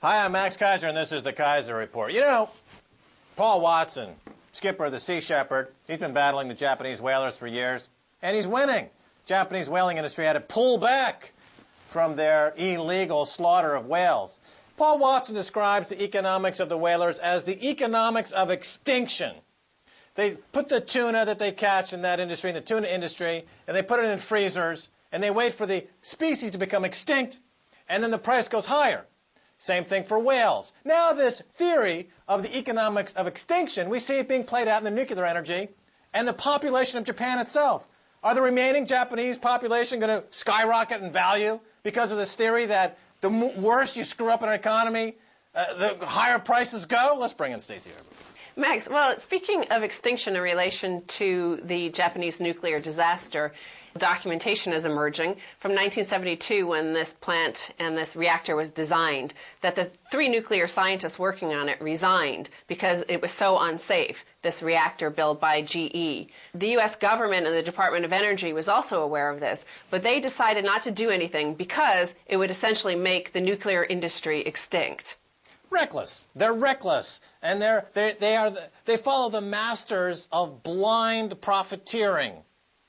Hi, I'm Max Keiser, and this is the Keiser Report. You know, Paul Watson, skipper of the Sea Shepherd, he's been battling the Japanese whalers for years, and he's winning. Japanese whaling industry had to pull back from their illegal slaughter of whales. Paul Watson describes the economics of the whalers as the economics of extinction. They put the tuna that they catch in that industry, in the tuna industry, and they put it in freezers, and they wait for the species to become extinct, and then the price goes higher. Same thing for whales. Now this theory of the economics of extinction, we see it being played out in the nuclear energy and the population of Japan itself. Are the remaining Japanese population going to skyrocket in value because of this theory that the worse you screw up an economy, the higher prices go? Let's bring in Stacey here. Max, well, speaking of extinction in relation to the Japanese nuclear disaster, documentation is emerging from 1972 when this plant and this reactor was designed, that the 3 nuclear scientists working on it resigned because it was so unsafe, this reactor built by GE. The U.S. government and the Department of Energy was also aware of this, but they decided not to do anything because it would essentially make the nuclear industry extinct. Reckless. They're reckless, and they follow the masters of blind profiteering.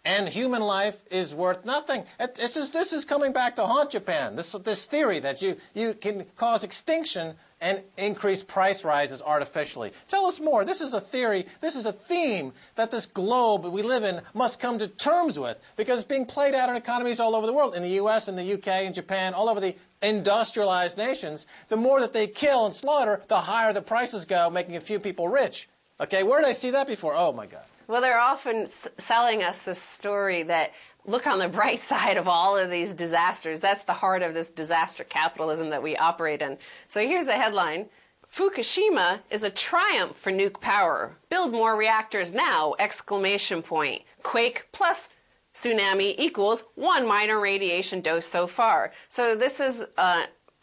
And human life is worth nothing. This is coming back to haunt Japan. This theory that you can cause extinction and increase price rises artificially. Tell us more. This is a theory, this is a theme that this globe we live in must come to terms with, because it's being played out in economies all over the world, in the U.S., in the U.K., in Japan, all over the industrialized nations. The more that they kill and slaughter, the higher the prices go, making a few people rich. Okay, where did I see that before? Oh, my God. Well, they're often selling us this story that look on the bright side of all of these disasters. That's the heart of this disaster capitalism that we operate in. So here's a headline. Fukushima is a triumph for nuke power. Build more reactors now! Exclamation point. Quake plus tsunami equals 1 minor radiation dose so far. So this is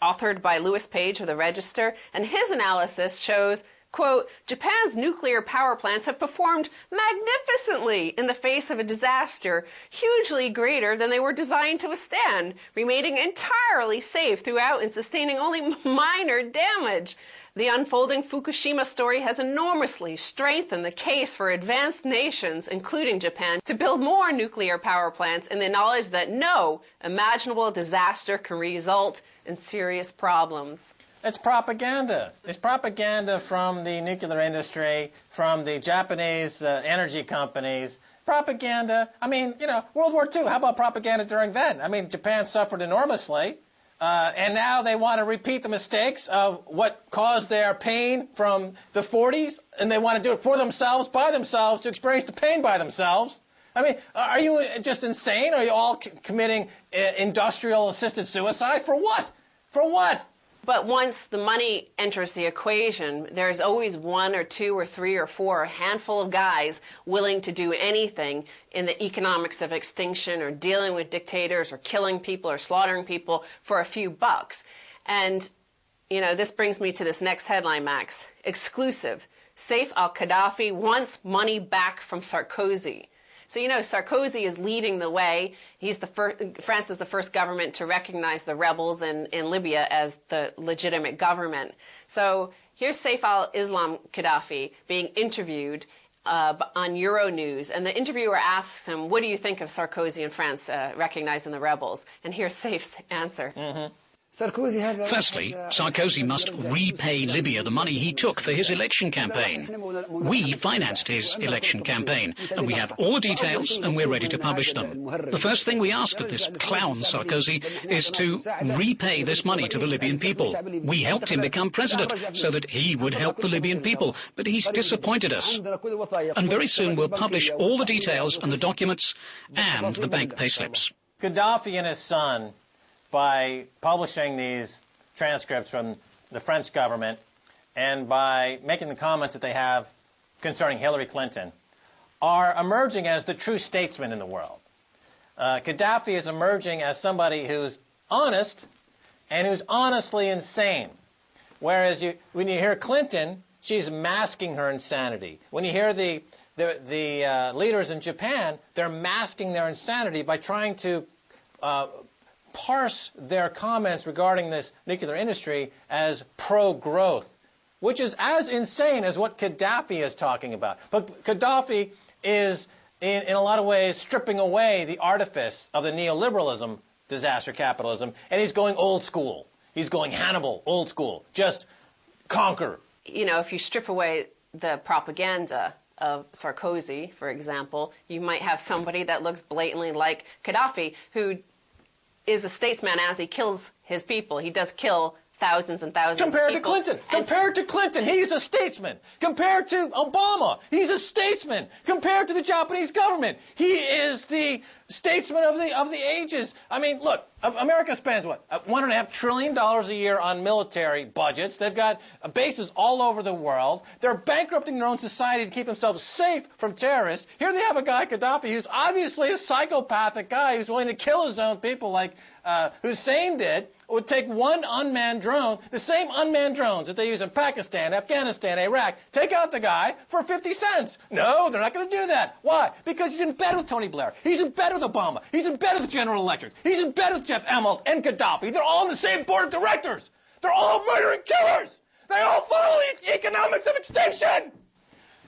authored by Lewis Page of the Register, and his analysis shows, quote, Japan's nuclear power plants have performed magnificently in the face of a disaster hugely greater than they were designed to withstand, remaining entirely safe throughout and sustaining only minor damage. The unfolding Fukushima story has enormously strengthened the case for advanced nations, including Japan, to build more nuclear power plants in the knowledge that no imaginable disaster can result in serious problems. It's propaganda. It's propaganda from the nuclear industry, from the Japanese energy companies. Propaganda. I mean, you know, World War II, how about propaganda during then? I mean, Japan suffered enormously, and now they want to repeat the mistakes of what caused their pain from the 40s, and they want to do it for themselves, by themselves, to experience the pain by themselves. I mean, are you just insane? Are you all committing industrial assisted suicide? For what? For what? But once the money enters the equation, there's always 1 or 2 or 3 or 4, a handful of guys willing to do anything in the economics of extinction or dealing with dictators or killing people or slaughtering people for a few bucks. And, you know, this brings me to this next headline, Max. Exclusive. Saif al-Qaddafi wants money back from Sarkozy. So, you know, Sarkozy is leading the way. He's France is the first government to recognize the rebels in Libya as the legitimate government. So here's Saif al-Islam Qaddafi being interviewed on Euronews. And the interviewer asks him, what do you think of Sarkozy and France recognizing the rebels? And here's Saif's answer. Firstly, Sarkozy must repay Libya the money he took for his election campaign. We financed his election campaign, and we have all the details, and we're ready to publish them. The first thing we ask of this clown Sarkozy is to repay this money to the Libyan people. We helped him become president so that he would help the Libyan people, but he's disappointed us. And very soon we'll publish all the details and the documents and the bank payslips. Gaddafi and his son, by publishing these transcripts from the French government and by making the comments that they have concerning Hillary Clinton, are emerging as the true statesman in the world. Gaddafi is emerging as somebody who's honest and who's honestly insane. Whereas when you hear Clinton, she's masking her insanity. When you hear the leaders in Japan, they're masking their insanity by trying to parse their comments regarding this nuclear industry as pro-growth, which is as insane as what Gaddafi is talking about. But Gaddafi is, in a lot of ways, stripping away the artifice of the neoliberalism, disaster capitalism, and he's going old school. He's going Hannibal, old school, just conquer. You know, if you strip away the propaganda of Sarkozy, for example, you might have somebody that looks blatantly like Gaddafi, who is a statesman as he kills his people. He does kill thousands and thousands of people. Compared to Clinton, he's a statesman. Compared to Obama, he's a statesman. Compared to the Japanese government, he is the statesman of the ages. I mean, look, America spends, what, $1.5 trillion a year on military budgets. They've got bases all over the world. They're bankrupting their own society to keep themselves safe from terrorists. Here they have a guy, Qaddafhi, who's obviously a psychopathic guy who's willing to kill his own people like Hussein did. It would take one unmanned drone, the same unmanned drones that they use in Pakistan, Afghanistan, Iraq, take out the guy for 50 cents. No, they're not going to do that. Why? Because he's in bed with Tony Blair. He's in bed with Obama. He's in bed with General Electric. He's in bed with Jeff Immelt and Gaddafi. They're all on the same board of directors. They're all murdering killers. They all follow the economics of extinction.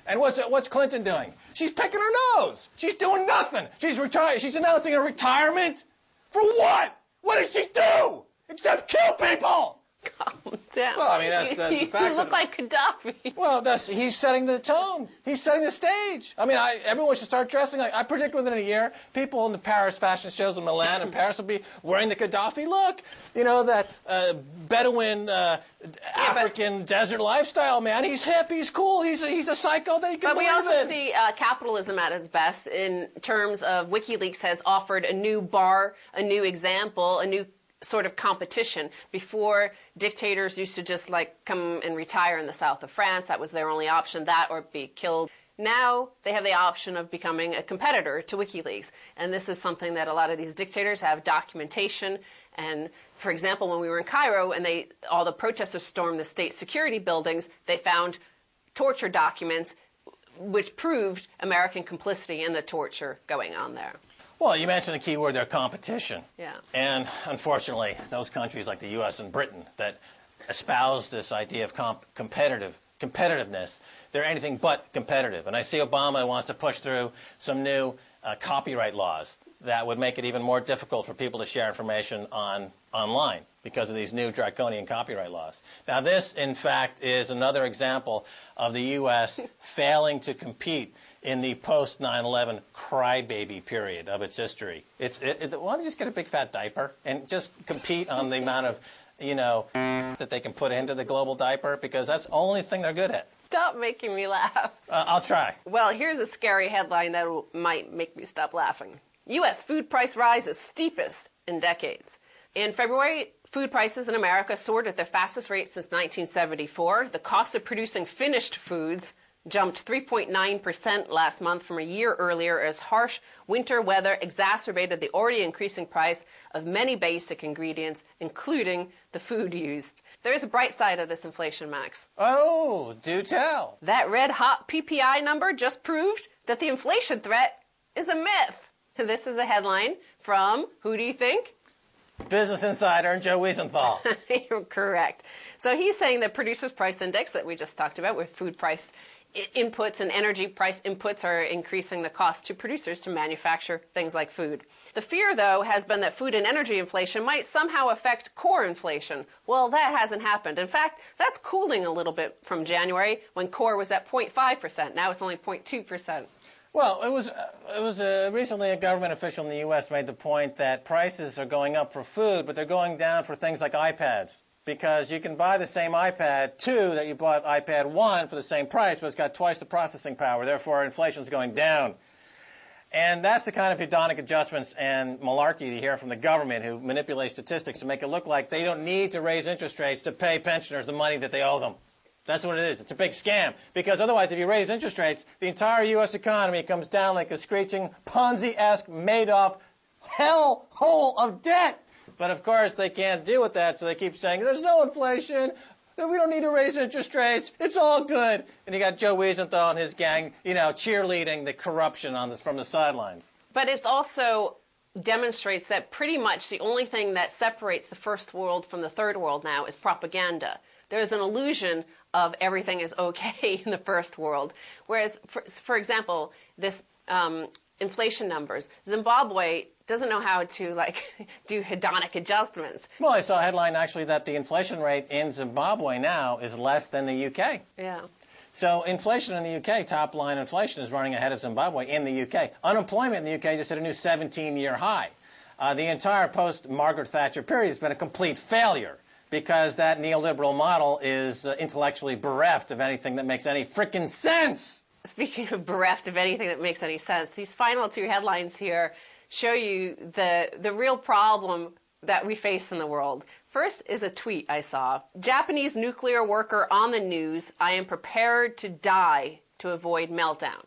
And what's Clinton doing? She's picking her nose. She's doing nothing. She's retired. She's announcing her retirement. For what? What did she do? Except kill people. Calm down. Well, I mean, that's the facts. You look like Gaddafi. Well, he's setting the tone. He's setting the stage. I mean, everyone should start dressing like, I predict within a year, people in the Paris fashion shows in Milan and Paris will be wearing the Gaddafi look. You know, that Bedouin, African desert lifestyle, man. He's hip, he's cool, he's a psycho that you can believe in. But we also see capitalism at its best in terms of WikiLeaks has offered a new bar, a new example, a new sort of competition. Before, dictators used to just like come and retire in the south of France. That was their only option, that or be killed. Now they have the option of becoming a competitor to WikiLeaks. And this is something that a lot of these dictators have documentation. And for example, when we were in Cairo and all the protesters stormed the state security buildings, they found torture documents which proved American complicity in the torture going on there. Well, you mentioned the key word there, competition. Yeah. And unfortunately, those countries like the U.S. and Britain that espouse this idea of competitiveness, they're anything but competitive. And I see Obama wants to push through some new copyright laws that would make it even more difficult for people to share information online because of these new draconian copyright laws. Now, this, in fact, is another example of the U.S. failing to compete in the post-9/11 crybaby period of its history. Why don't they just get a big fat diaper and just compete on the amount of, that they can put into the global diaper? Because that's the only thing they're good at. Stop making me laugh. I'll try. Well, here's a scary headline that might make me stop laughing. U.S. food price rise is steepest in decades. In February, food prices in America soared at their fastest rate since 1974. The cost of producing finished foods jumped 3.9% last month from a year earlier as harsh winter weather exacerbated the already increasing price of many basic ingredients, including the food used. There is a bright side of this inflation, Max. Oh, do tell. That red-hot PPI number just proved that the inflation threat is a myth. This is a headline from, who do you think? Business Insider and Joe Wiesenthal. You're correct. So he's saying that Producers Price Index that we just talked about with food price inputs and energy price inputs are increasing the cost to producers to manufacture things like food. The fear, though, has been that food and energy inflation might somehow affect core inflation. Well, that hasn't happened. In fact, that's cooling a little bit from January when core was at 0.5%. Now it's only 0.2%. Well, it was recently a government official in the U.S. made the point that prices are going up for food, but they're going down for things like iPads. Because you can buy the same iPad 2 that you bought iPad 1 for the same price, but it's got twice the processing power. Therefore, inflation's going down. And that's the kind of hedonic adjustments and malarkey you hear from the government who manipulate statistics to make it look like they don't need to raise interest rates to pay pensioners the money that they owe them. That's what it is. It's a big scam. Because otherwise, if you raise interest rates, the entire U.S. economy comes down like a screeching Ponzi-esque Madoff hellhole of debt. But, of course, they can't deal with that, so they keep saying, there's no inflation, we don't need to raise interest rates, it's all good. And you got Joe Wiesenthal and his gang, cheerleading the corruption from the sidelines. But it's also demonstrates that pretty much the only thing that separates the first world from the third world now is propaganda. There's an illusion of everything is okay in the first world. Whereas, for example, this inflation numbers, Zimbabwe doesn't know how to do hedonic adjustments. Well, I saw a headline actually that the inflation rate in Zimbabwe now is less than the UK. Yeah. So inflation in the UK, top line inflation, is running ahead of Zimbabwe in the UK. Unemployment in the UK just hit a new 17-year high. The entire post-Margaret Thatcher period has been a complete failure because that neoliberal model is intellectually bereft of anything that makes any frickin' sense. Speaking of bereft of anything that makes any sense, these final two headlines here show you the real problem that we face in the world. First is a tweet I saw. Japanese nuclear worker on the news, I am prepared to die to avoid meltdown.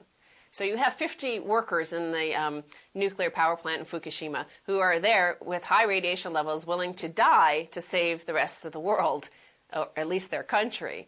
So you have 50 workers in the nuclear power plant in Fukushima who are there with high radiation levels willing to die to save the rest of the world, or at least their country,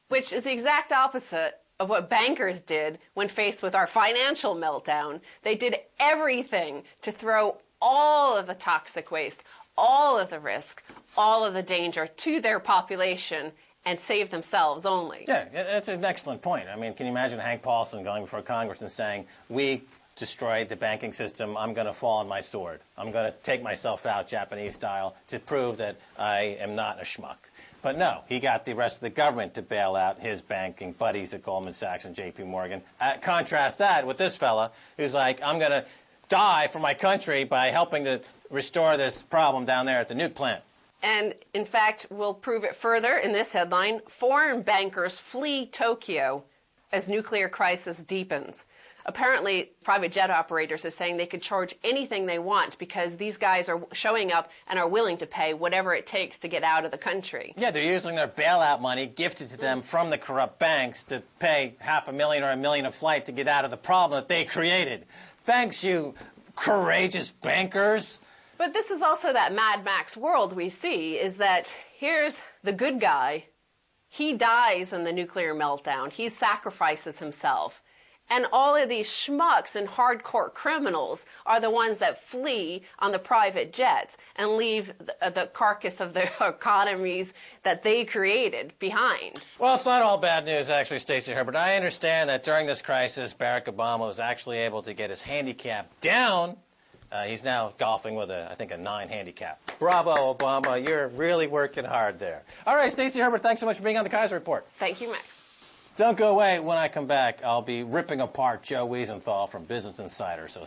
which is the exact opposite of what bankers did when faced with our financial meltdown. They did everything to throw all of the toxic waste, all of the risk, all of the danger to their population and save themselves only. Yeah, that's an excellent point. I mean, can you imagine Hank Paulson going before Congress and saying, we destroyed the banking system, I'm going to fall on my sword. I'm going to take myself out Japanese style to prove that I am not a schmuck. But no, he got the rest of the government to bail out his banking buddies at Goldman Sachs and J.P. Morgan. Contrast that with this fella who's like, I'm going to die for my country by helping to restore this problem down there at the nuke plant. And, in fact, we'll prove it further in this headline. Foreign bankers flee Tokyo as nuclear crisis deepens. Apparently, private jet operators are saying they could charge anything they want because these guys are showing up and are willing to pay whatever it takes to get out of the country. Yeah, they're using their bailout money gifted to them from the corrupt banks to pay $500,000 or $1 million a flight to get out of the problem that they created. Thanks, you courageous bankers. But this is also that Mad Max world we see, is that here's the good guy. He dies in the nuclear meltdown. He sacrifices himself. And all of these schmucks and hardcore criminals are the ones that flee on the private jets and leave the carcass of their economies that they created behind. Well, it's not all bad news, actually, Stacey Herbert. I understand that during this crisis, Barack Obama was actually able to get his handicap down. He's now golfing with, I think, a 9 handicap. Bravo, Obama. You're really working hard there. All right, Stacey Herbert, thanks so much for being on the Keiser Report. Thank you, Max. Don't go away. When I come back, I'll be ripping apart Joe Wiesenthal from Business Insider. So